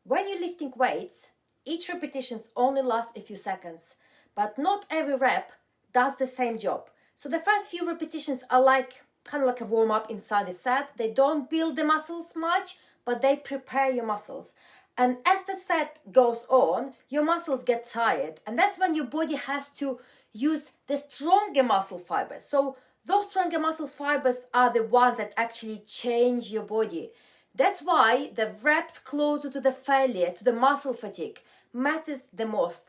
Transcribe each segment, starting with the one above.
When you're lifting weights, each repetition only lasts a few seconds, but not every rep does the same job. So the first few repetitions are kind of like a warm-up inside the set. They don't build the muscles much, but they prepare your muscles. And as the set goes on, your muscles get tired, and that's when your body has to use the stronger muscle fibers. So those stronger muscle fibers are the ones that actually change your body. That's why the reps closer to the failure, to the muscle fatigue, matters the most.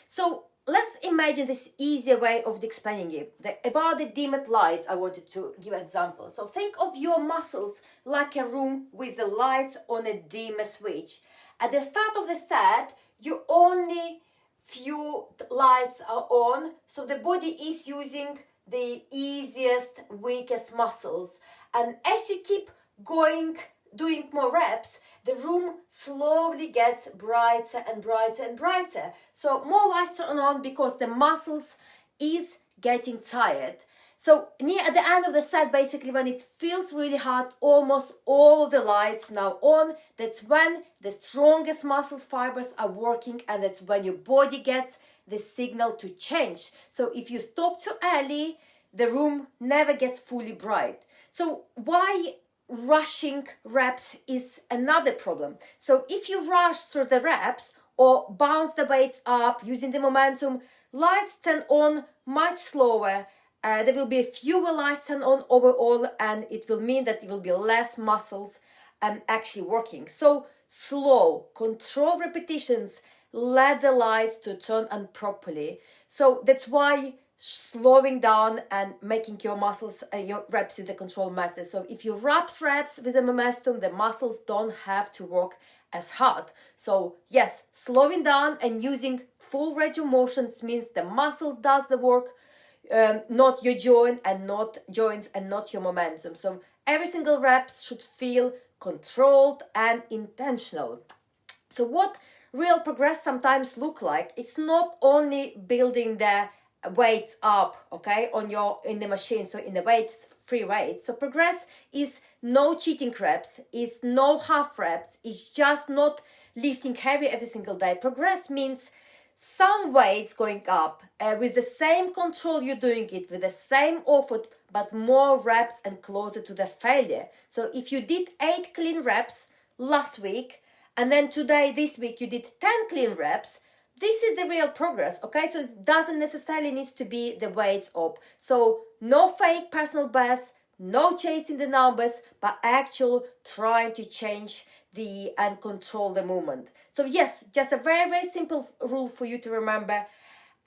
So let's imagine this easier way of explaining it. About the dimmed lights, I wanted to give an example. So think of your muscles like a room with the lights on a dimmer switch. At the start of the set, you only few lights are on, so the body is using the easiest, weakest muscles. And as you keep going, doing more reps, the room slowly gets brighter and brighter and brighter. So more lights are on because the muscles is getting tired. So near at the end of the set, basically when it feels really hard, almost all the lights now on, that's when the strongest muscle fibers are working, and that's when your body gets the signal to change. So if you stop too early, the room never gets fully bright. So why rushing reps is another problem. So if you rush through the reps or bounce the weights up using the momentum, lights turn on much slower. There will be fewer lights turn on overall, and it will mean that there will be less muscles actually working. So slow, control repetitions, let the lights to turn on properly. So that's why slowing down and making your muscles, your reps with the control matters. So if you rush reps with the momentum, the muscles don't have to work as hard. So yes, slowing down and using full range of motions means the muscles does the work, not your joints and not your momentum. So every single rep should feel controlled and intentional. So what real progress sometimes look like, it's not only building the weights up, okay, in the machine, so in the weights, free weights. So progress is no cheating reps, it's no half reps, it's just not lifting heavy every single day. Progress means some weights going up with the same control, you're doing it with the same effort, but more reps and closer to the failure. So if you did 8 clean reps last week, and then today, this week, you did 10 clean reps, this is the real progress, okay? So it doesn't necessarily need to be the weights up. So no fake personal bests, no chasing the numbers, but actual trying to change and control the movement. So yes, just a very, very simple rule for you to remember.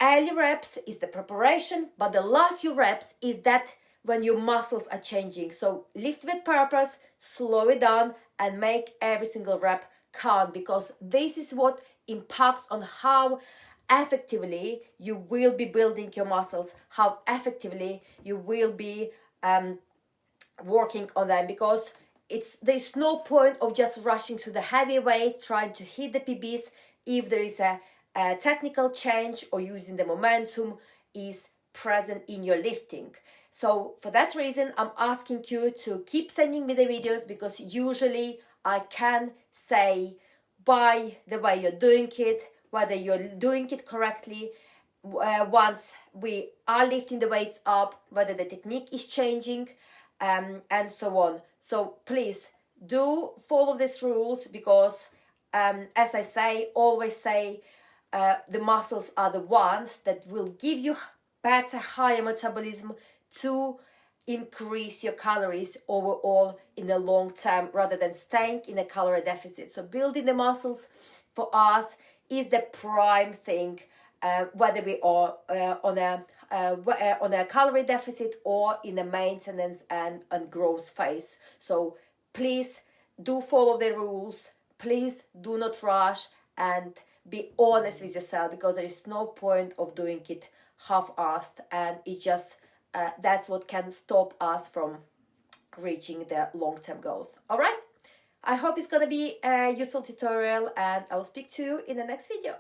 Early reps is the preparation, but the last few reps is that when your muscles are changing. So lift with purpose, slow it down, and make every single rep count, because this is what impacts on how effectively you will be building your muscles, how effectively you will be working on them, because there's no point of just rushing to the heavy weight, trying to hit the PBs if there is a technical change or using the momentum is present in your lifting. So for that reason, I'm asking you to keep sending me the videos, because usually I can say by the way you're doing it, whether you're doing it correctly, once we are lifting the weights up, whether the technique is changing, and so on. So please do follow these rules, because as I say, always say, the muscles are the ones that will give you better, higher metabolism to increase your calories overall in the long term, rather than staying in a calorie deficit. So building the muscles for us is the prime thing, whether we are on a calorie deficit or in a maintenance and growth phase. So please do follow the rules. Please do not rush, and be honest with yourself, because there is no point of doing it half-assed, and it just that's what can stop us from reaching the long-term goals. All right, I hope it's gonna be a useful tutorial, and I will speak to you in the next video.